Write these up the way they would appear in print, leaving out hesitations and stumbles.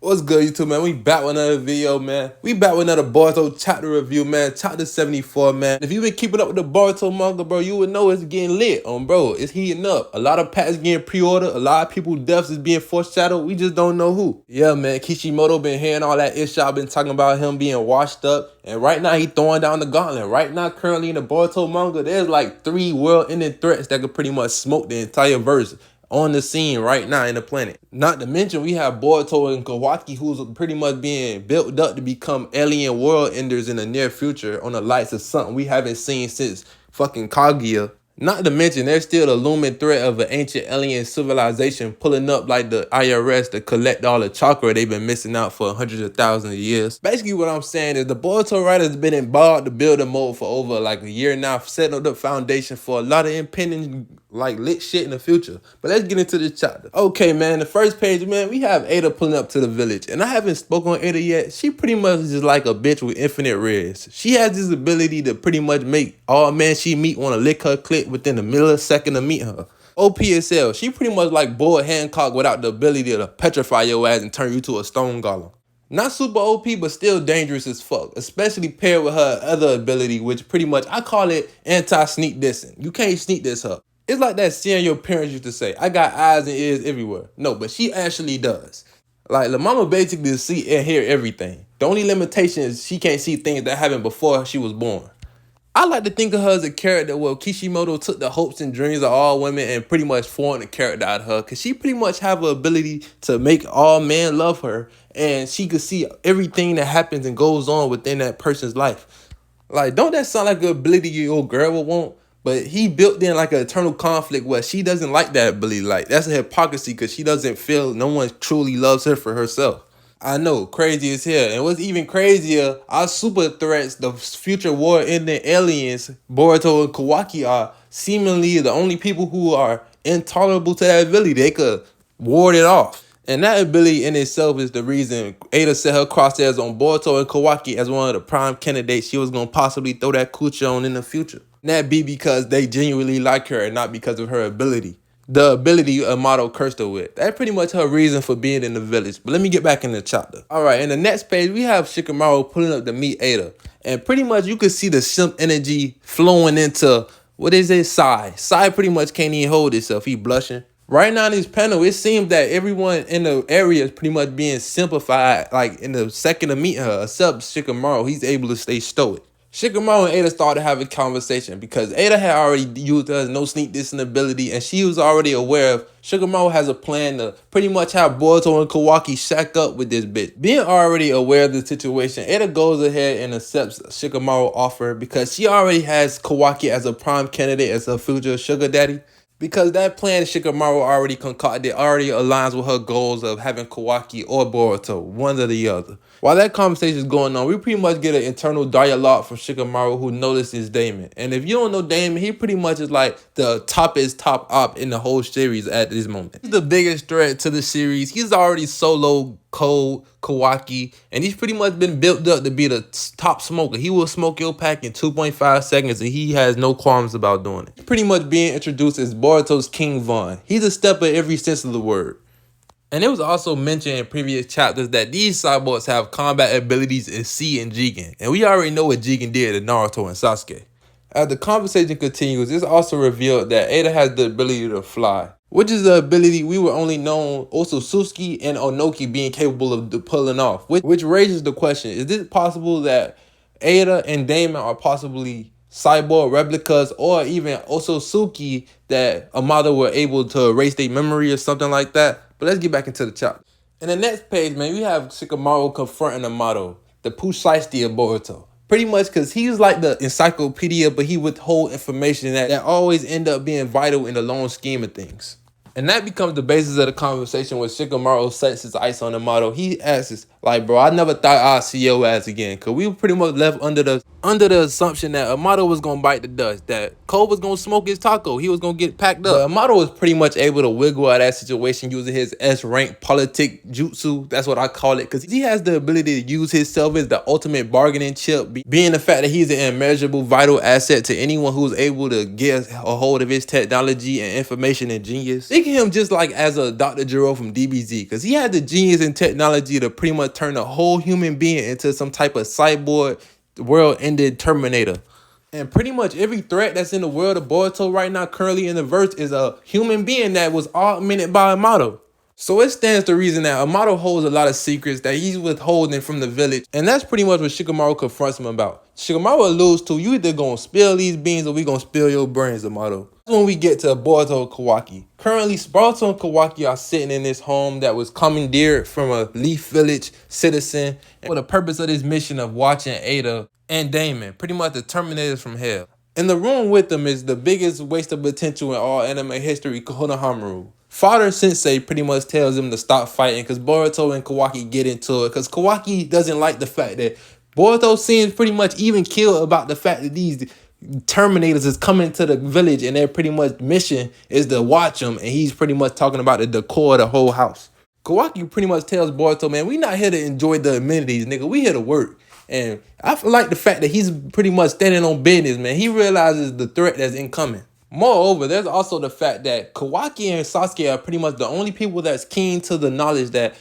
What's good, YouTube, man? We back with another video, man. We back with another Boruto chapter review, man. Chapter 74, man. If you've been keeping up with the Boruto manga, bro, you would know it's getting lit bro. It's heating up. A lot of packs getting pre-ordered. A lot of people's deaths is being foreshadowed. We just don't know who. Yeah, man. Kishimoto been hearing all that ish. I've been talking about him being washed up. And right now, he throwing down the gauntlet. Right now, currently in the Boruto manga, there's like 3 world-ending threats that could pretty much smoke the entire verse on the scene right now in the planet. Not to mention, we have Boruto and Kawaki, who's pretty much being built up to become alien world enders in the near future on the lights of something we haven't seen since fucking Kaguya. Not to mention, there's still the looming threat of an ancient alien civilization pulling up like the IRS to collect all the chakra they've been missing out for hundreds of thousands of years. Basically, what I'm saying is the Boruto writers been involved to build a mode for over like a year now, setting up the foundation for a lot of impending like lit shit in the future. But let's get into this chapter. Okay, man, the first page, man, we have Eida pulling up to the village. And I haven't spoken on Eida yet. She pretty much is just like a bitch with infinite rares. She has this ability to pretty much make all men she meet want to lick her clit within a millisecond of meet her. OPSL, she pretty much like Boyd Hancock without the ability to petrify your ass and turn you to a stone golem. Not super OP, but still dangerous as fuck, especially paired with her other ability, which pretty much, I call it anti-sneak dissing. You can't sneak diss her. It's like that seeing your parents used to say, I got eyes and ears everywhere. No, but she actually does. Like, La Mama basically see and hear everything. The only limitation is she can't see things that happened before she was born. I like to think of her as a character where Kishimoto took the hopes and dreams of all women and pretty much formed a character out of her, because she pretty much have an ability to make all men love her, and she could see everything that happens and goes on within that person's life. Like, don't that sound like an ability your girl would want? But he built in like an eternal conflict where she doesn't like that ability. Like, that's a hypocrisy because she doesn't feel no one truly loves her for herself. I know, crazy as hell. And what's even crazier, our super threats, the future war-ending aliens, Boruto and Kawaki, are seemingly the only people who are intolerable to that ability. They could ward it off. And that ability in itself is the reason Eida set her crosshairs on Boruto and Kawaki as one of the prime candidates she was going to possibly throw that coochie on in the future. And that be because they genuinely like her and not because of her ability. The ability Amato cursed her with. That's pretty much her reason for being in the village. But let me get back in the chapter. Alright, in the next page, we have Shikamaru pulling up to meet Eida. And pretty much you can see the simp energy flowing into, what is it, Sai. Sai pretty much can't even hold himself. He blushing. Right now in this panel, it seems that everyone in the area is pretty much being simplified, like in the second to meet her, except Shikamaru. He's able to stay stoic. Shikamaru and Eida started having a conversation because Eida had already used her no sneak dissing ability, and she was already aware of Shikamaru has a plan to pretty much have Boruto and Kawaki shack up with this bitch. Being already aware of the situation, Eida goes ahead and accepts Shikamaru's offer because she already has Kawaki as a prime candidate as her future sugar daddy. Because that plan Shikamaru already concocted already aligns with her goals of having Kawaki or Boruto, one or the other. While that conversation is going on, we pretty much get an internal dialogue from Shikamaru who notices Dameon. And if you don't know Dameon, he pretty much is like the top op in the whole series at this moment. He's the biggest threat to the series. He's already solo Cold Kawaki, and he's pretty much been built up to be the top smoker. He will smoke your pack in 2.5 seconds, and he has no qualms about doing it. He's pretty much being introduced as Boruto's King Von. He's a step in every sense of the word. And it was also mentioned in previous chapters that these cyborgs have combat abilities in C and Jigen. And we already know what Jigen did to Naruto and Sasuke. As the conversation continues, it's also revealed that Eida has the ability to fly, which is the ability we were only known Otsutsuki and Onoki being capable of pulling off. Which raises the question, is it possible that Eida and Dameon are possibly cyborg replicas, or even Otsutsuki that Amato were able to erase their memory or something like that? But let's get back into the chapter. In the next page, man, we have Shikamaru confronting Amato, the Pushisti of Boruto. Pretty much because he's like the encyclopedia, but he withhold information that always end up being vital in the long scheme of things. And that becomes the basis of the conversation when Shikamaru sets his ice on Amato. He asks, Like, bro, I never thought I'd see your ass again. Cause we were pretty much left under the assumption that Amato was gonna bite the dust, that Cole was gonna smoke his taco, he was gonna get packed up. But Amato was pretty much able to wiggle out of that situation using his S-rank politic jutsu. That's what I call it. Cause he has the ability to use himself as the ultimate bargaining chip, being the fact that he's an immeasurable vital asset to anyone who's able to get a hold of his technology and information and genius. Think of him just like as a Dr. Gero from DBZ, cause he had the genius and technology to pretty much turn a whole human being into some type of cyborg, world-ended Terminator. And pretty much every threat that's in the world of Boruto right now, currently in the verse, is a human being that was augmented by Amato. So it stands to reason that Amato holds a lot of secrets that he's withholding from the village. And that's pretty much what Shikamaru confronts him about. Shikamaru alludes to, you either gonna spill these beans or we gonna spill your brains, Amato. That's when we get to Boruto and Kawaki. Currently, Boruto and Kawaki are sitting in this home that was commandeered from a Leaf Village citizen for the purpose of this mission of watching Eida and Dameon, pretty much the Terminators from hell. In the room with them is the biggest waste of potential in all anime history, Konohamaru. Father Sensei pretty much tells him to stop fighting because Boruto and Kawaki get into it, because Kawaki doesn't like the fact that Boruto seems pretty much even killed about the fact that these Terminators is coming to the village and their pretty much mission is to watch them, and he's pretty much talking about the decor of the whole house. Kawaki pretty much tells Boruto, man, we not here to enjoy the amenities, nigga. We here to work. And I feel like the fact that he's pretty much standing on business, man. He realizes the threat that's incoming. Moreover, there's also the fact that Kawaki and Sasuke are pretty much the only people that's keen to the knowledge that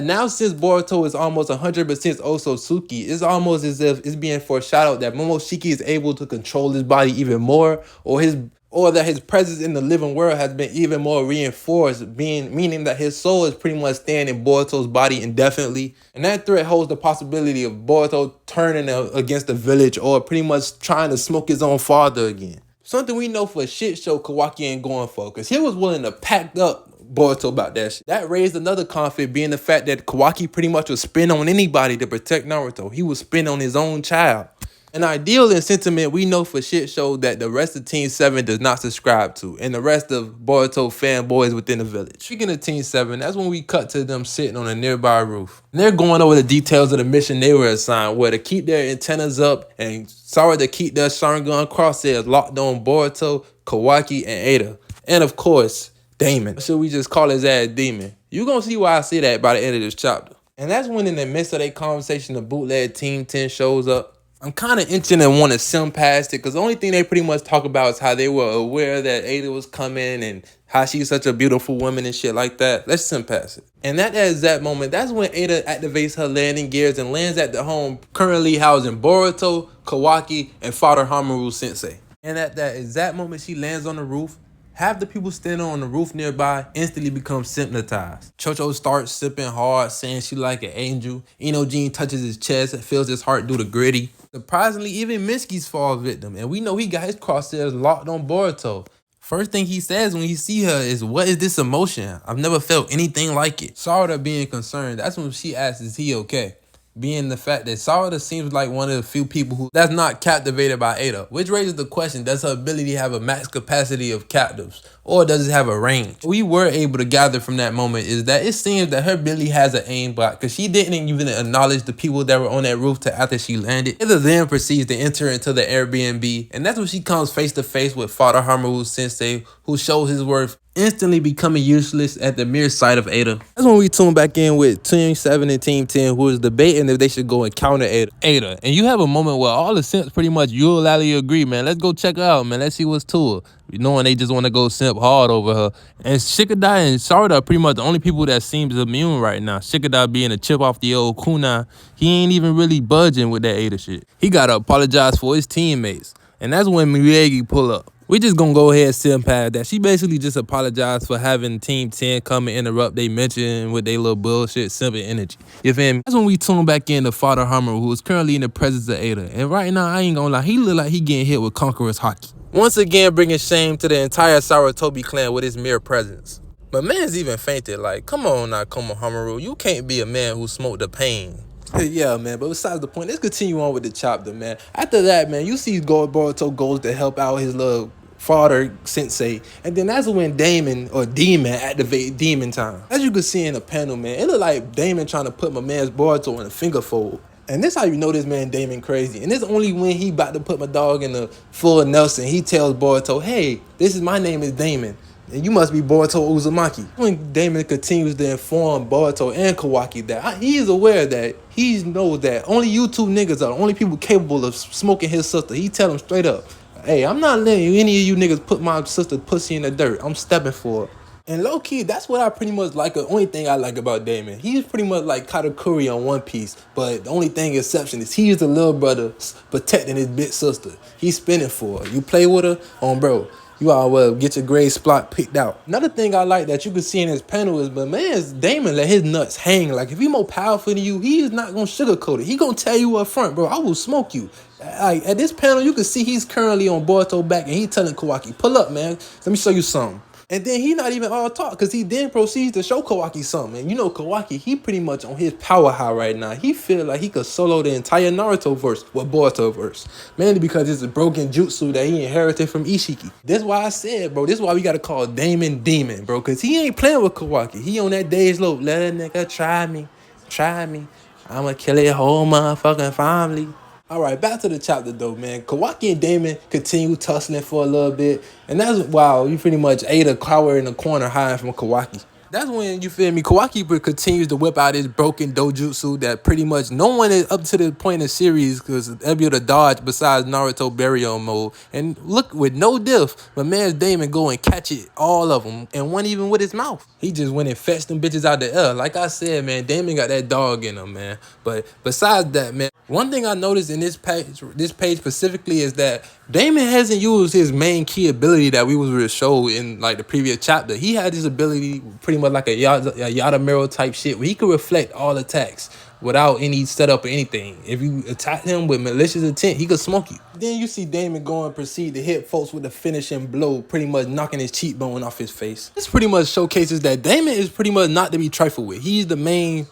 now since Boruto is almost 100% Osotsuki, it's almost as if it's being foreshadowed that Momoshiki is able to control his body even more, or that his presence in the living world has been even more reinforced, meaning that his soul is pretty much staying in Boruto's body indefinitely. And that threat holds the possibility of Boruto turning against the village or pretty much trying to smoke his own father again. Something we know for shit show Kawaki ain't going for, because he was willing to pack up Boruto about that shit. That raised another conflict, being the fact that Kawaki pretty much would spin on anybody to protect Naruto. He would spin on his own child. An ideal and sentiment we know for shit show that the rest of Team 7 does not subscribe to, and the rest of Boruto fanboys within the village. Speaking of Team 7, that's when we cut to them sitting on a nearby roof. And they're going over the details of the mission they were assigned, where to keep their antennas up and to keep their Sharingan crosshairs locked on Boruto, Kawaki, and Eida. And of course, Dameon. Should we just call his ass Demon? You gonna see why I say that by the end of this chapter. And that's when in the midst of their conversation, the bootleg Team 10 shows up. I'm kind of itching and want to sim past it, because the only thing they pretty much talk about is how they were aware that Eida was coming and how she's such a beautiful woman and shit like that. Let's sim past it. And at that exact moment, that's when Eida activates her landing gears and lands at the home currently housing Boruto, Kawaki, and Father Hamaru Sensei. And at that exact moment she lands on the roof, half the people standing on the roof nearby instantly become hypnotized. Chocho starts sipping hard, saying she like an angel. Inojin touches his chest and feels his heart do the gritty. Surprisingly, even Minsky's fall victim, and we know he got his crosshairs locked on Boruto. First thing he says when he see her is, what is this emotion? I've never felt anything like it. Sarada being concerned, that's when she asks, is he okay? Being the fact that Sarada seems like one of the few people that's not captivated by Eida, which raises the question, does her ability have a max capacity of captives, or does it have a range? What we were able to gather from that moment is that it seems that her ability has an aimbot, because she didn't even acknowledge the people that were on that roof till after she landed. Eida then proceeds to enter into the Airbnb, and that's when she comes face to face with Father Hamaru Sensei, who shows his worth, instantly becoming useless at the mere sight of Eida. That's when we tune back in with Team 7 and Team 10, who is debating if they should go and counter Eida. And you have a moment where all the simps pretty much unilaterally agree, man, let's go check her out, man, let's see what's to her. Knowing they just want to go simp hard over her. And Shikadai and Sarada are pretty much the only people that seems immune right now. Shikadai being a chip off the old kunai, he ain't even really budging with that Eida shit. He gotta apologize for his teammates. And that's when Miyagi pull up. We just gonna go ahead and simp past that. She basically just apologized for having Team 10 come and interrupt they mention with their little bullshit simping energy. You feel me? That's when we tune back in to Father Hamaru, who is currently in the presence of Eida. And right now, I ain't gonna lie, he look like he getting hit with Conqueror's Haki. Once again, bringing shame to the entire Sarutobi clan with his mere presence. But man's even fainted, like, come on now, Hamaru, you can't be a man who smoked the pain. Yeah, man, but besides the point, let's continue on with the chapter, man. After that, man, you see Boruto goes to help out his little father sensei. And then that's when Damon or Demon activate Demon Time. As you can see in the panel, man, it look like Damon trying to put my man's Boruto in a finger fold. And this how you know this man Damon crazy. And this only when he about to put my dog in the full Nelson, he tells Boruto, hey, this is my name is Damon. And you must be Boruto Uzumaki. When Damon continues to inform Boruto and Kawaki that he is aware that he knows that only you two niggas are the only people capable of smoking his sister. He tell him straight up, hey, I'm not letting any of you niggas put my sister's pussy in the dirt. I'm stepping for it. And low key, that's what I pretty much like. The only thing I like about Damon, he's pretty much like Katakuri on One Piece. But the only thing exception is he's the little brother protecting his big sister. He's spinning for her. You play with her, bro, you all well get your grade spot picked out. Another thing I like that you can see in his panel is, but man, Damon let his nuts hang. Like if he more powerful than you, he is not gonna sugarcoat it. He gonna tell you up front, bro, I will smoke you. Like at this panel, you can see he's currently on Boruto back, and he telling Kawaki, pull up, man. Let me show you something. And then he not even all talk, because he then proceeds to show Kawaki something. And you know Kawaki, he pretty much on his power high right now. He feel like he could solo the entire Naruto verse with Boruto verse. Mainly because it's a broken jutsu that he inherited from Ishiki. That's why I said, bro, this is why we got to call Damon Demon, bro. Because he ain't playing with Kawaki. He on that day's low. Let a nigga try me. I'ma kill it whole motherfucking family. Alright, back to the chapter though, man. Kawaki and Damon continue tussling for a little bit. And that's while you pretty much Eida cower in the corner hiding from Kawaki. That's when, you feel me, Kawaki continues to whip out his broken dojutsu that pretty much no one is up to the point in the series because able to dodge besides Naruto burial mode. And look, with no diff, my man's Damon go and catch it, all of them, and one even with his mouth. He just went and fetched them bitches out the air. Like I said, man, Damon got that dog in him, man. But besides that, man, one thing I noticed in this page specifically is that Damon hasn't used his main key ability that we was shown in like the previous chapter. He had this ability pretty much like a Yadamero type shit where he could reflect all attacks without any setup or anything. If you attack him with malicious intent, he could smoke you. Then you see Damon go and proceed to hit folks with a finishing blow, pretty much knocking his cheekbone off his face. This pretty much showcases that Damon is pretty much not to be trifled with. He's the main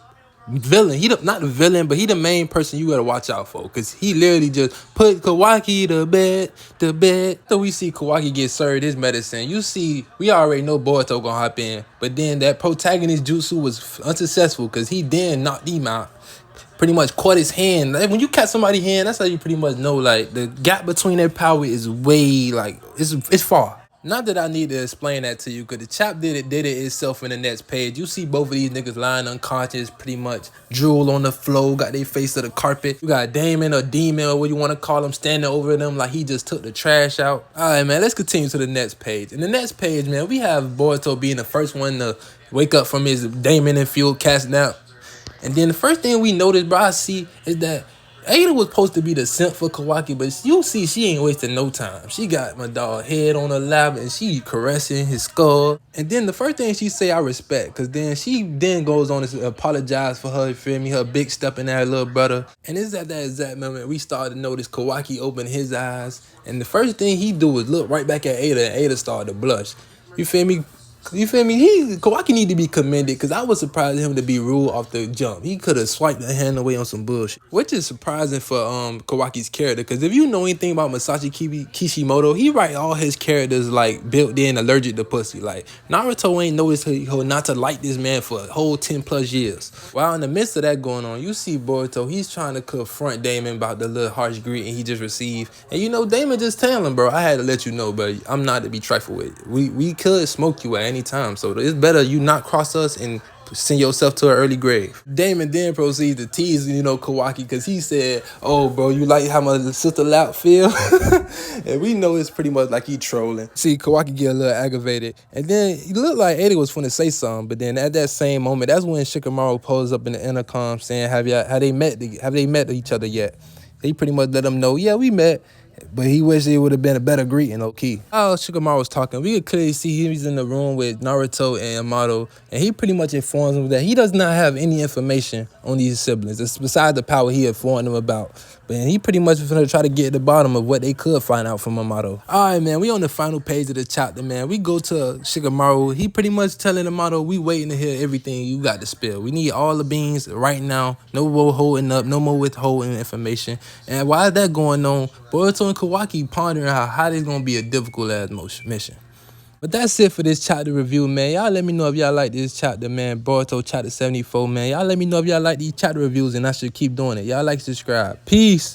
villain. Not the villain, but he the main person you gotta watch out for, because he literally just put Kawaki to bed. So we see Kawaki get served his medicine. You see, we already know Boruto gonna hop in, but then that protagonist jutsu was unsuccessful because he then knocked him out. Pretty much caught his hand. Like, when you catch somebody's hand, that's how you pretty much know like the gap between their power is way like it's far. Not that I need to explain that to you, because the chap did it itself in the next page. You see both of these niggas lying unconscious, pretty much drool on the floor, got their face to the carpet. You got Damon or Demon or what you want to call him standing over them like he just took the trash out. All right, man, let's continue to the next page. In the next page, man, we have Boruto being the first one to wake up from his Damon-infused cast nap. And then the first thing we notice, bro, I see is that Eida was supposed to be the simp for Kawaki, but you see she ain't wasting no time. She got my dog head on her lap and she caressing his skull. And then the first thing she say, I respect, because then she then goes on to apologize for her, you feel me, her big stepping at her little brother. And it's at that exact moment we started to notice Kawaki open his eyes. And the first thing he do is look right back at Eida, and Eida started to blush. You feel me? Kawaki need to be commended, because I was surprised him to be rude off the jump. He could have swiped the hand away on some bullshit, which is surprising for Kawaki's character, because if you know anything about Masashi Kishimoto, he write all his characters like built in allergic to pussy. Like Naruto ain't noticed her not to like this man for a whole 10 plus years. While in the midst of that going on, you see Boruto, he's trying to confront Damon about the little harsh greeting he just received. And you know, Damon just telling him, bro, I had to let you know, but I'm not to be trifled with. We could smoke you at any time, so it's better you not cross us and send yourself to an early grave. Damon then proceeds to tease, Kawaki, because he said, oh, bro, you like how my sister lap feel? And we know it's pretty much like he trolling. See, Kawaki get a little aggravated, and then he looked like Eida was finna say something, but then at that same moment, that's when Shikamaru pulls up in the intercom saying, have they met each other yet? He pretty much let them know, yeah, we met. But he wished it would have been a better greeting, low-key. While Shikamaru was talking, we could clearly see he's in the room with Naruto and Yamato, and he pretty much informs him that he does not have any information on these siblings, besides the power he informed them about. But he pretty much was gonna try to get to the bottom of what they could find out from Amato. Alright, man, we on the final page of the chapter, man. We go to Shikamaru. He pretty much telling Amato, we waiting to hear everything you got to spill. We need all the beans right now. No more holding up, no more withholding information. And while that going on, Boruto and Kawaki pondering how this gonna be a difficult ass mission. But that's it for this chapter review, man. Y'all let me know if y'all like this chapter, man. Boruto chapter 74, man. Y'all let me know if y'all like these chapter reviews, and I should keep doing it. Y'all like, subscribe. Peace.